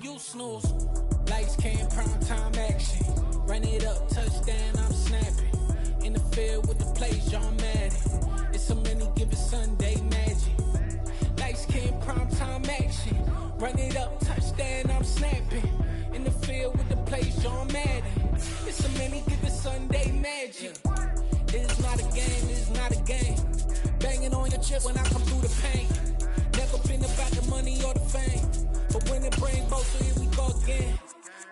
you snooze. Lights came, prime time action. Run it up, touchdown, I'm snapping. In the field with the plays, John Madden. It's a many given Sunday magic. Lights came, prime time action. Run it up, touchdown, I'm snapping. In the field with the plays, John Madden. It's a many given Sunday magic. It's not a game, it's not a game. Banging on your chip when I come through the pain. Never been about the money or the fame. But when it bring both, so here we go again.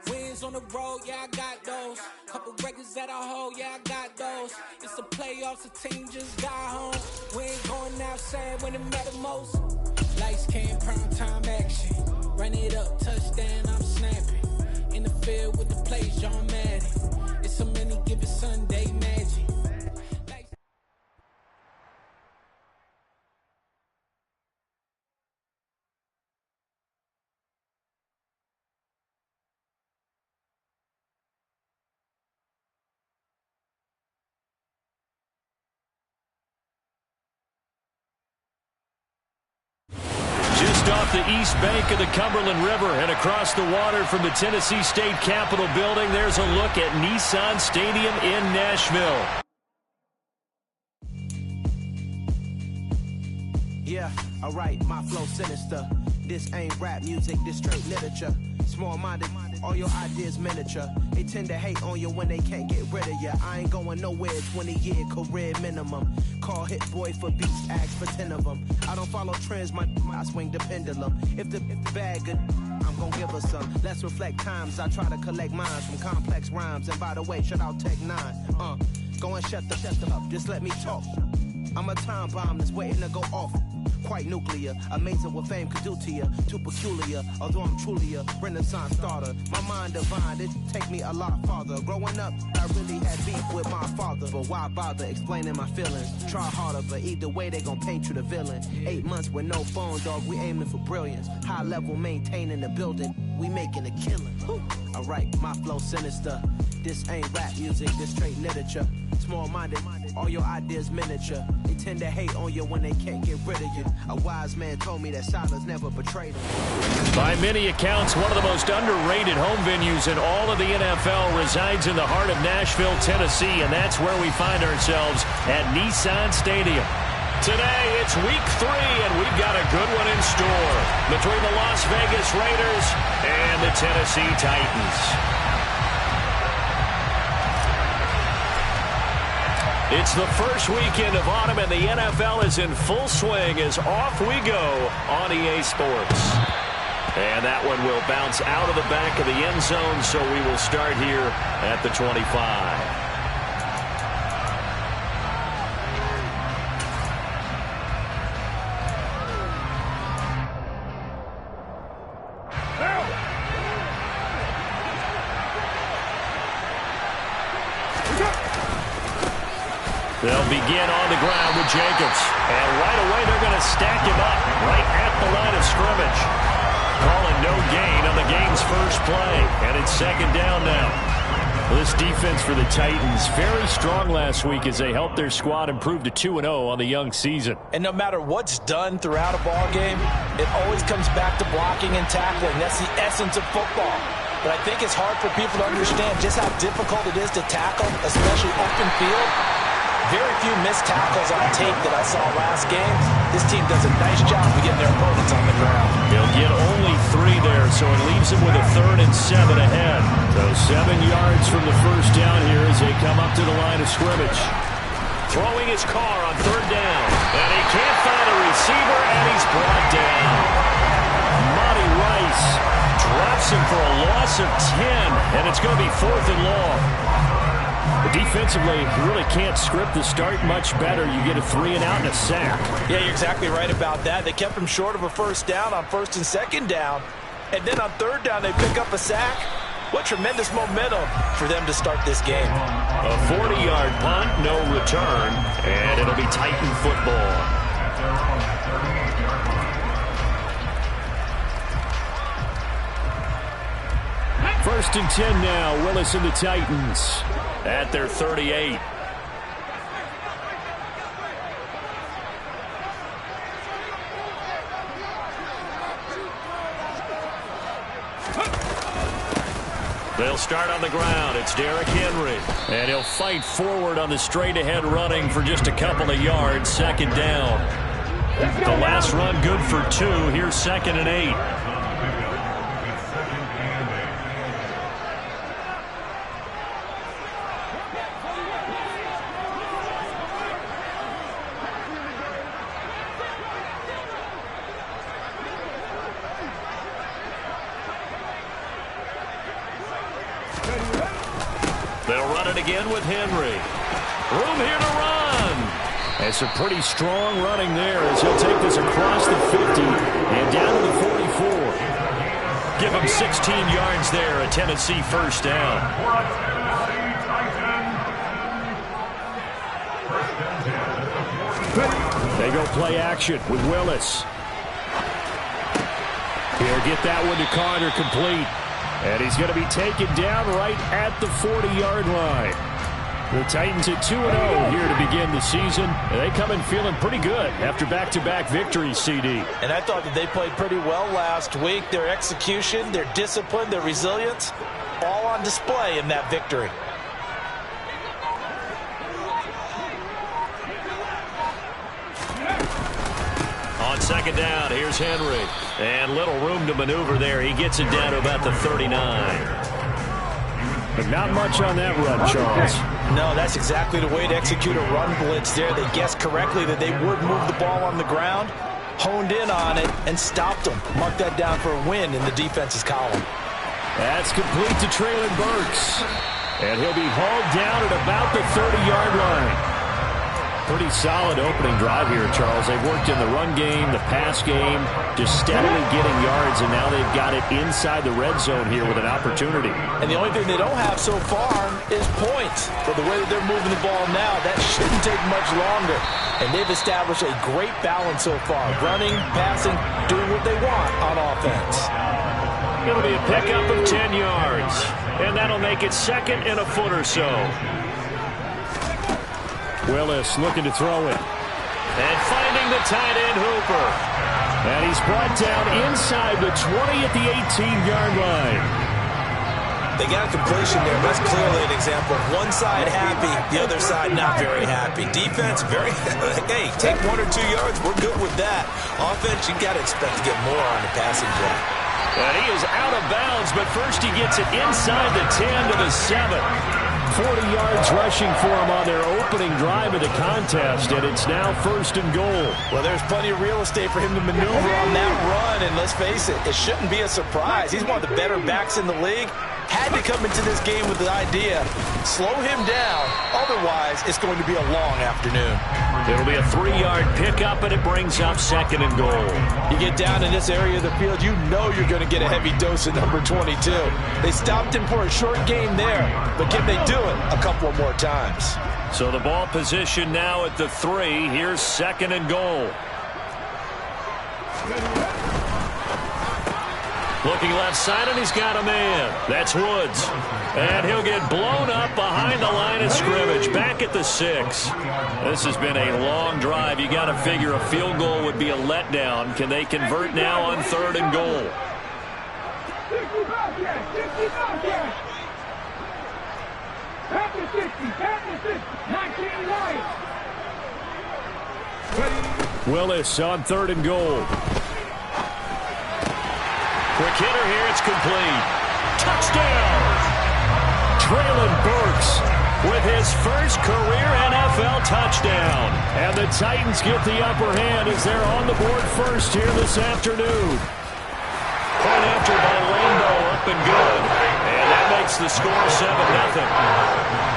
Wins on the road, yeah, I got those. Couple records that I hold, yeah, I got those. It's the playoffs, the team just got home. We ain't going outside when it matter most. Lights came, prime time action. Run it up, touchdown, I'm snapping. In the field with the plays, John Madden. It's a many given Sunday magic. Off the east bank of the Cumberland River and across the water from the Tennessee State Capitol building, there's a look at Nissan Stadium in Nashville. Yeah, alright, my flow sinister. This ain't rap music, this straight literature. Small-minded, all your ideas miniature. They tend to hate on you when they can't get rid of you. I ain't going nowhere, 20-year career minimum. Call Hit Boy for beats, ask for 10 of them. I don't follow trends, I swing the pendulum. If the bag good, I'm gonna give her some. Let's reflect times, I try to collect minds from complex rhymes. And by the way, shout out Tech 9. Go and shut the up, just let me talk. I'm a time bomb that's waiting to go off. Quite nuclear, amazing what fame could do to you. Too peculiar, although I'm truly a renaissance starter. My mind divine, it take me a lot farther. Growing up, I really had beef with my father. But why bother explaining my feelings? Try harder, but either way they gon' paint you the villain. 8 months with no phone, dog, we aiming for brilliance. High level maintaining the building, we making a killing. Alright, my flow sinister. This ain't rap music, this straight literature. Small-minded, all your ideas miniature. They tend to hate on you when they can't get rid of you. A wise man told me that silence never betrayed him. By many accounts, one of the most underrated home venues in all of the NFL resides in the heart of Nashville, Tennessee, and that's where we find ourselves at Nissan Stadium. Today, it's week 3, and we've got a good one in store between the Las Vegas Raiders and the Tennessee Titans. It's the first weekend of autumn, and the NFL is in full swing as off we go on EA Sports. And that one will bounce out of the back of the end zone, so we will start here at the 25. They'll begin on the ground with Jacobs. And right away, they're going to stack him up right at the line of scrimmage. Calling no gain on the game's first play. And it's second down now. This defense for the Titans, very strong last week as they helped their squad improve to 2-0 on the young season. And no matter what's done throughout a ball game, it always comes back to blocking and tackling. That's the essence of football. But I think it's hard for people to understand just how difficult it is to tackle, especially open field. Very few missed tackles on tape that I saw last game. This team does a nice job of getting their opponents on the ground. They'll get only 3 there, so it leaves them with a 3rd and 7 ahead. So 7 yards from the first down here as they come up to the line of scrimmage. Throwing his car on 3rd down. And he can't find a receiver, and he's brought down. Monty Rice drops him for a loss of 10, and it's going to be 4th and long. Defensively, you really can't script the start much better. You get a 3 and out and a sack. Yeah, you're exactly right about that. They kept him short of a first down on 1st and 2nd down. And then on 3rd down, they pick up a sack. What tremendous momentum for them to start this game. A 40-yard punt, no return, and it'll be Titan football. First and 10 now, Willis and the Titans at their 38. They'll start on the ground. It's Derrick Henry. And he'll fight forward on the straight-ahead running for just a couple of yards. Second down. The last run good for 2. Here's 2nd and 8. They'll run it again with Henry. Room here to run. And some pretty strong running there as he'll take this across the 50 and down to the 44. Give him 16 yards there, a Tennessee first down. They go play action with Willis. He'll get that one to Carter, complete. And he's going to be taken down right at the 40-yard line. The Titans at 2-0 here to begin the season. And they come in feeling pretty good after back-to-back victories, CD. And I thought that they played pretty well last week. Their execution, their discipline, their resilience, all on display in that victory. On second down, here's Henry. And little room to maneuver there. He gets it down to about the 39. But not much on that run, Charles. No, that's exactly the way to execute a run blitz there. They guessed correctly that they would move the ball on the ground, honed in on it, and stopped them. Mark that down for a win in the defense's column. That's complete to Traylon Burks. And he'll be hauled down at about the 30-yard line. Pretty solid opening drive here, Charles. They've worked in the run game, the pass game, just steadily getting yards, and now they've got it inside the red zone here with an opportunity. And the only thing they don't have so far is points. But the way that they're moving the ball now, that shouldn't take much longer. And they've established a great balance so far. Running, passing, doing what they want on offense. It'll be a pickup of 10 yards. And that'll make it 2nd and a foot or so. Willis looking to throw it. And finding the tight end Hooper. And he's brought down inside the 20 at the 18-yard line. They got a completion there. That's clearly an example of one side happy, the other side not very happy. Defense, very, hey, take 1 or 2 yards. We're good with that. Offense, you got to expect to get more on the passing play. And he is out of bounds, but first he gets it inside the 10 to the 7. 40 yards rushing for him on their opening drive of the contest, and it's now 1st and goal. Well, there's plenty of real estate for him to maneuver on that run, and let's face it, it shouldn't be a surprise. He's one of the better backs in the league. Had to come into this game with the idea, slow him down, otherwise it's going to be a long afternoon. It'll be a 3-yard pickup, and it brings up 2nd and goal. You get down in this area of the field, you know you're going to get a heavy dose of number 22. They stopped him for a short game there, but can they do it a couple of more times? So the ball position now at the 3. Here's 2nd and goal. Looking left side, and he's got a man. That's Woods. And he'll get blown up behind the line of scrimmage, back at the 6. This has been a long drive. You got to figure a field goal would be a letdown. Can they convert now on 3rd and goal? Willis on 3rd and goal. Quick hitter here, it's complete. Touchdown! Traylon Burks with his first career NFL touchdown. And the Titans get the upper hand as they're on the board first here this afternoon. Point after by Lambeau, up and good. And that makes the score 7-0.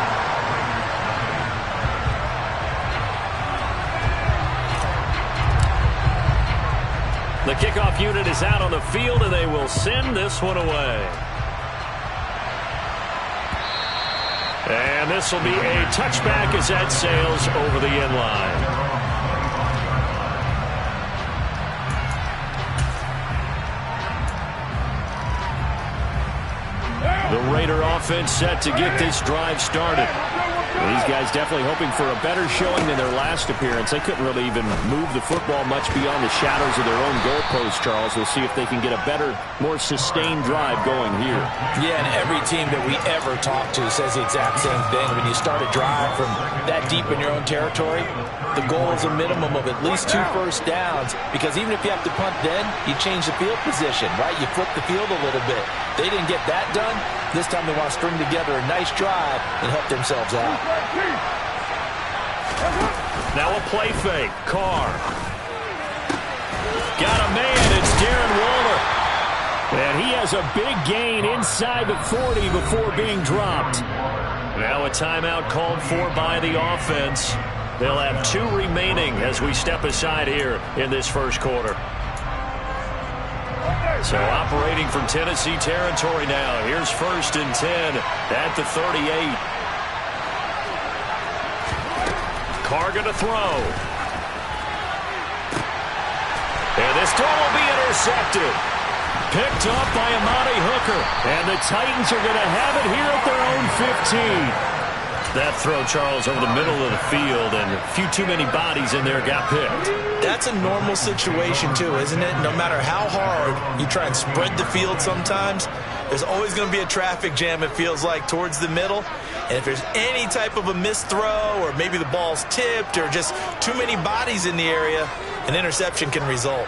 The kickoff unit is out on the field, and they will send this one away. And this will be a touchback as that sails over the end line. The Raider offense set to get this drive started. These guys definitely hoping for a better showing than their last appearance. They couldn't really even move the football much beyond the shadows of their own goalpost, Charles. We'll see if they can get a better, more sustained drive going here. Yeah, and every team that we ever talk to says the exact same thing. When you start a drive from that deep in your own territory, the goal is a minimum of at least 2 first downs, because even if you have to punt then, you change the field position, right? You flip the field a little bit. They didn't get that done. This time they want to string together a nice drive and help themselves out. Now a play fake. Carr. Got a man. It's Darren Waller. And he has a big gain inside the 40 before being dropped. Now a timeout called for by the offense. They'll have 2 remaining as we step aside here in this first quarter. So operating from Tennessee territory now. Here's 1st and 10 at the 38. Carr going to throw. And this throw will be intercepted. Picked up by Amani Hooker. And the Titans are going to have it here at their own 15. That throw, Charles, over the middle of the field, and a few too many bodies in there got picked. That's a normal situation, too, isn't it? No matter how hard you try and spread the field sometimes, there's always going to be a traffic jam, it feels like, towards the middle. And if there's any type of a missed throw, or maybe the ball's tipped, or just too many bodies in the area, an interception can result.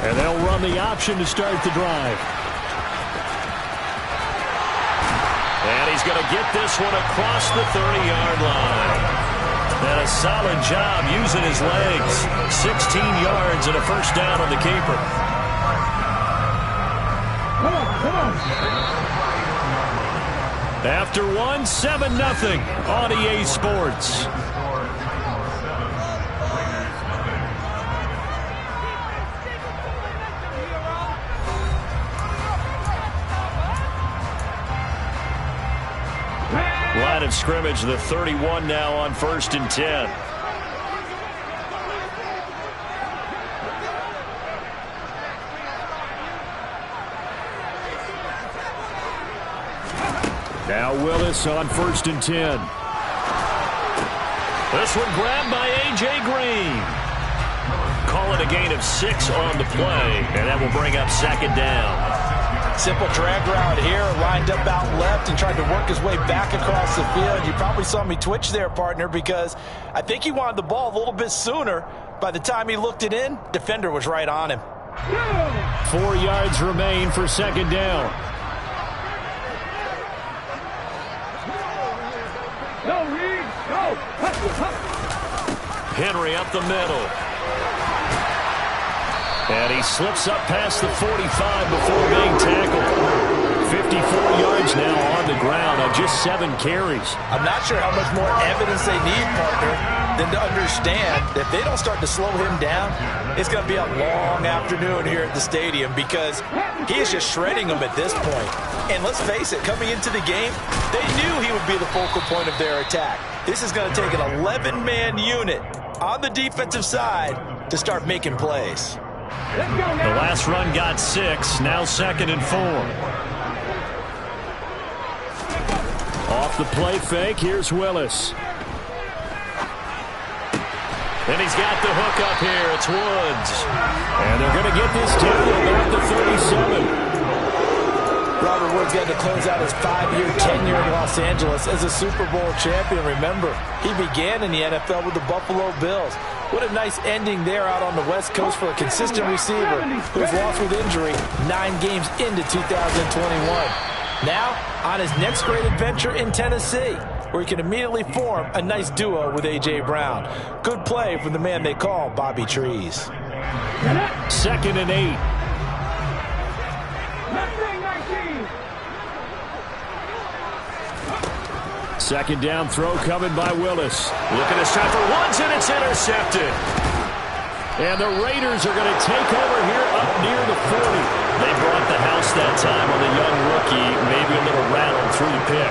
And they'll run the option to start the drive. And he's going to get this one across the 30-yard line. And a solid job using his legs. 16 yards and a first down on the keeper. After one, 7-0 on EA Sports. Line of scrimmage, the 31 now on 1st and 10. Now Willis on 1st and 10. This one grabbed by A.J. Green. Call it a gain of 6 on the play, and that will bring up 2nd down. Simple drag route here, lined up out left and tried to work his way back across the field. You probably saw me twitch there, partner, because I think he wanted the ball a little bit sooner. By the time he looked it in, defender was right on him. 4 yards remain for 2nd down. Henry up the middle. And he slips up past the 45 before being tackled. 54 yards now on the ground on just 7 carries. I'm not sure how much more evidence they need, partner, than to understand that if they don't start to slow him down, it's going to be a long afternoon here at the stadium, because he is just shredding them at this point. And let's face it, coming into the game, they knew he would be the focal point of their attack. This is going to take an 11-man unit on the defensive side to start making plays. The last run got 6, now 2nd and 4. Off the play fake, here's Willis. And he's got the hook up here, it's Woods. And they're going to get this down about the 37. Robert Woods got to close out his 5-year tenure in Los Angeles as a Super Bowl champion. Remember, he began in the NFL with the Buffalo Bills. What a nice ending there out on the West Coast for a consistent receiver who's lost with injury 9 games into 2021. Now, on his next great adventure in Tennessee, where he can immediately form a nice duo with A.J. Brown. Good play from the man they call Bobby Trees. 2nd and 8. Second down throw coming by Willis. Looking to shot for Woods, and it's intercepted. And the Raiders are going to take over here up near the 40. They brought the house that time on the young rookie. Maybe a little rattled through the pick.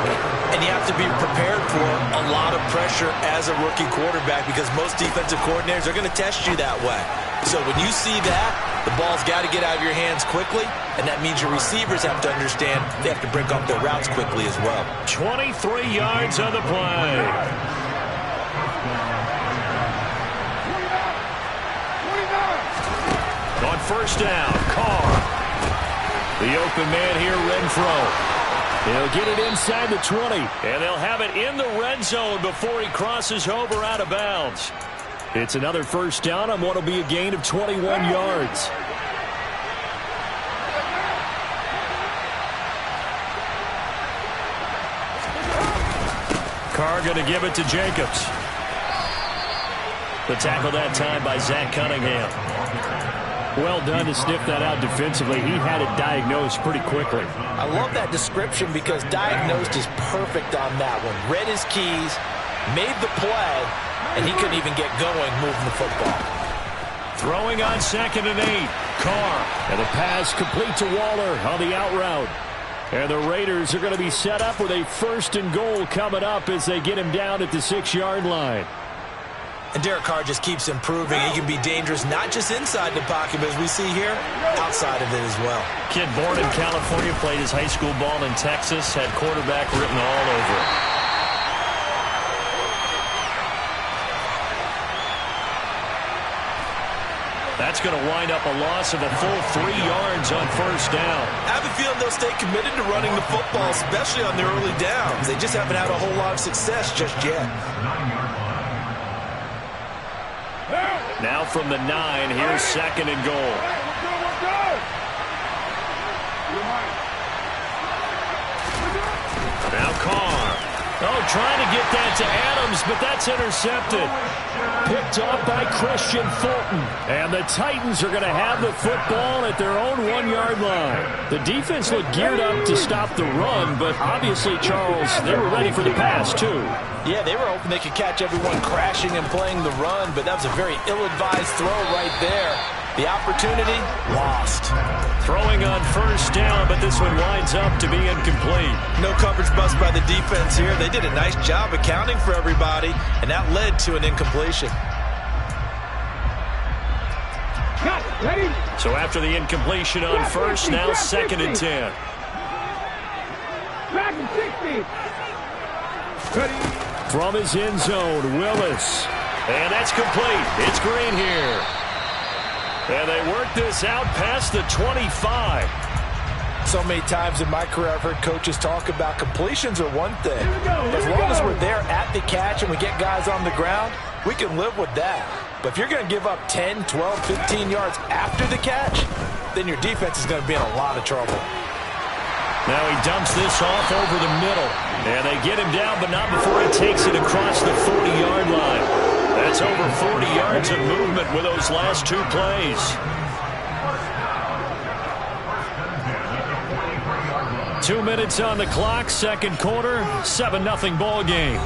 And you have to be prepared for a lot of pressure as a rookie quarterback because most defensive coordinators are going to test you that way. So when you see that, the ball's got to get out of your hands quickly, and that means your receivers have to understand they have to break up their routes quickly as well. 23 yards on the play. On first down, Carr. The open man here, Renfro. He'll get it inside the 20, and they'll have it in the red zone before he crosses over out of bounds. It's another first down on what will be a gain of 21 yards. Carr going to give it to Jacobs. The tackle that time by Zach Cunningham. Well done to sniff that out defensively. He had it diagnosed pretty quickly. I love that description because diagnosed is perfect on that one. Read his keys, made the play, and he couldn't even get going moving the football. Throwing on 2nd and 8. Carr. And the pass complete to Waller on the out route. And the Raiders are going to be set up with a 1st and goal coming up as they get him down at the 6-yard line. And Derek Carr just keeps improving. He can be dangerous not just inside the pocket, but as we see here, outside of it as well. Kid born in California, played his high school ball in Texas, had quarterback written all over it. That's going to wind up a loss of a full 3 yards on first down. I have a feeling they'll stay committed to running the football, especially on their early downs. They just haven't had a whole lot of success just yet. Now from the 9, here's 2nd and goal. Now Carr. Oh, trying to get that to Adams, but that's intercepted. Picked off by Christian Fulton. And the Titans are going to have the football at their own 1-yard line. The defense looked geared up to stop the run, but obviously, Charles, they were ready for the pass, too. Yeah, they were hoping they could catch everyone crashing and playing the run, but that was a very ill-advised throw right there. The opportunity, lost. Throwing on first down, but this one winds up to be incomplete. No coverage bust by the defense here. They did a nice job accounting for everybody, and that led to an incompletion. So after the incompletion on first, now 2nd and 10. From his end zone, Willis. And that's complete. It's Green here. And they work this out past the 25. So many times in my career I've heard coaches talk about completions are one thing. As long as we're there at the catch and we get guys on the ground, we can live with that. But if you're going to give up 10, 12, 15 yards after the catch, then your defense is going to be in a lot of trouble. Now he dumps this off over the middle. And they get him down, but not before he takes it across the 40-yard line. That's over 40 yards of movement with those last 2 plays. Two minutes on the clock, second quarter, 7-0 ball game.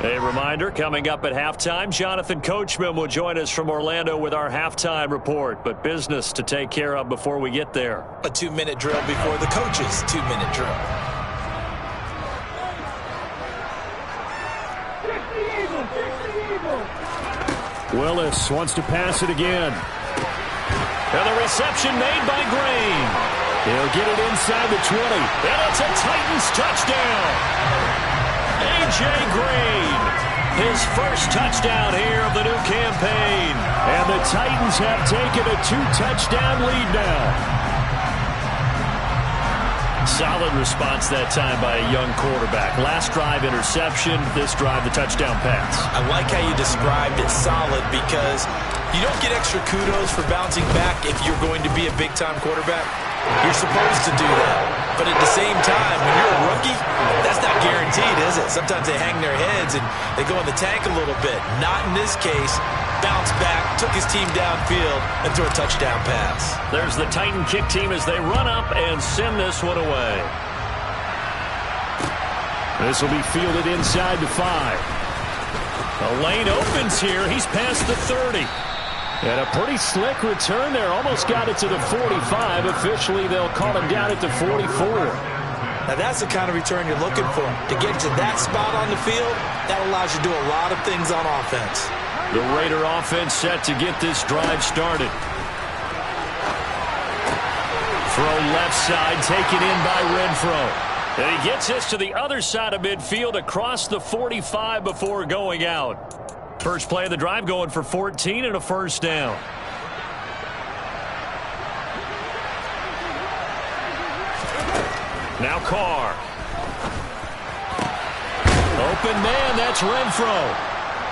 A reminder, coming up at halftime, Jonathan Coachman will join us from Orlando with our halftime report, but business to take care of before we get there. A 2-minute drill before the coach's 2-minute drill. Willis wants to pass it again. And the reception made by Green. He'll get it inside the 20. And it's a Titans touchdown. A.J. Green, his first touchdown here of the new campaign. And the Titans have taken a 2-touchdown lead now. Solid response that time by a young quarterback. Last drive interception, this drive the touchdown pass. I like how you described it solid because you don't get extra kudos for bouncing back if you're going to be a big-time quarterback. You're supposed to do that. But at the same time, when you're a rookie, that's not guaranteed, is it? Sometimes they hang their heads and they go in the tank a little bit. Not in this case. Bounced back, took his team downfield, and threw a touchdown pass. There's the Titan kick team as they run up and send this one away. This will be fielded inside the 5. The lane opens here. He's past the 30. And a pretty slick return there. Almost got it to the 45. Officially, they'll call him down at the 44. Now that's the kind of return you're looking for. To get to that spot on the field, that allows you to do a lot of things on offense. The Raider offense set to get this drive started. Throw left side, taken in by Renfro. And he gets this to the other side of midfield across the 45 before going out. First play of the drive going for 14 and a first down. Now Carr. Open man, that's Renfro.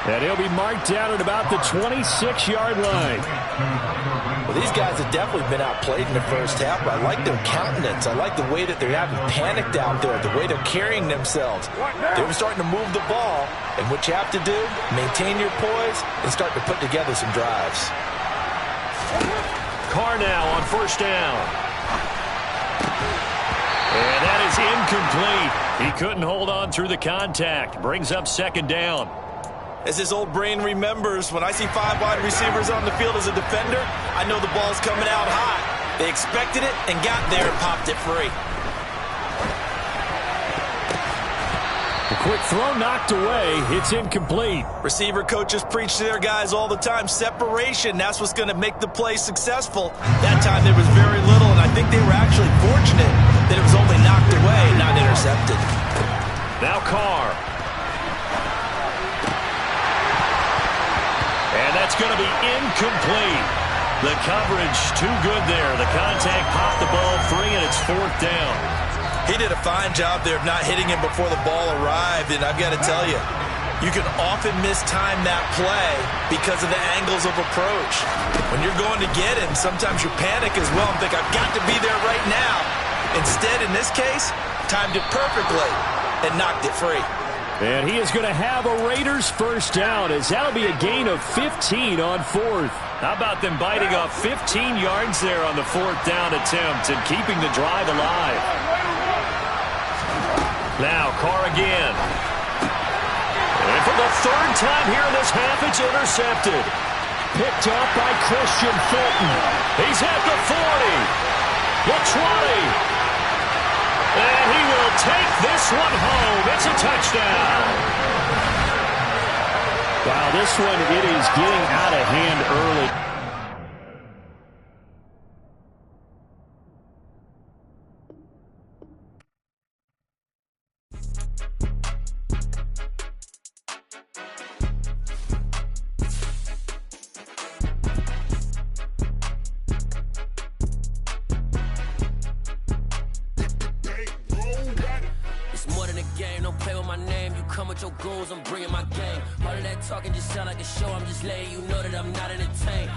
And he'll be marked down at about the 26-yard line. Well, these guys have definitely been outplayed in the first half, but I like their countenance. I like the way that they're having panicked out there, the way they're carrying themselves. They're starting to move the ball, and what you have to do, maintain your poise and start to put together some drives. Carr now on first down. And that is incomplete. He couldn't hold on through the contact. Brings up second down. As his old brain remembers, when I see 5 wide receivers on the field as a defender, I know the ball's coming out hot. They expected it and got there and popped it free. The quick throw knocked away. It's incomplete. Receiver coaches preach to their guys all the time. Separation, that's what's going to make the play successful. That time there was very little, and I think they were actually fortunate that it was only knocked away and not intercepted. Now Carr. And that's going to be incomplete. The coverage too good there. The contact popped the ball free, and it's fourth down. He did a fine job there of not hitting him before the ball arrived, and I've got to tell you, you can often mistime that play because of the angles of approach. When you're going to get him, sometimes you panic as well and think, I've got to be there right now. Instead, in this case, timed it perfectly and knocked it free. And he is going to have a Raiders first down, as that'll be a gain of 15 on fourth. How about them biting off 15 yards there on the fourth down attempt and keeping the drive alive? Now Carr again. And for the third time here in this half, it's intercepted. Picked up by Christian Fulton. He's at the 40, the 20. And he will take this one home. It's a touchdown. Wow, this one, it is getting out of hand early. Your goals, I'm bringing my game. All of that talking just sound like a show. I'm just letting you know that I'm not entertained.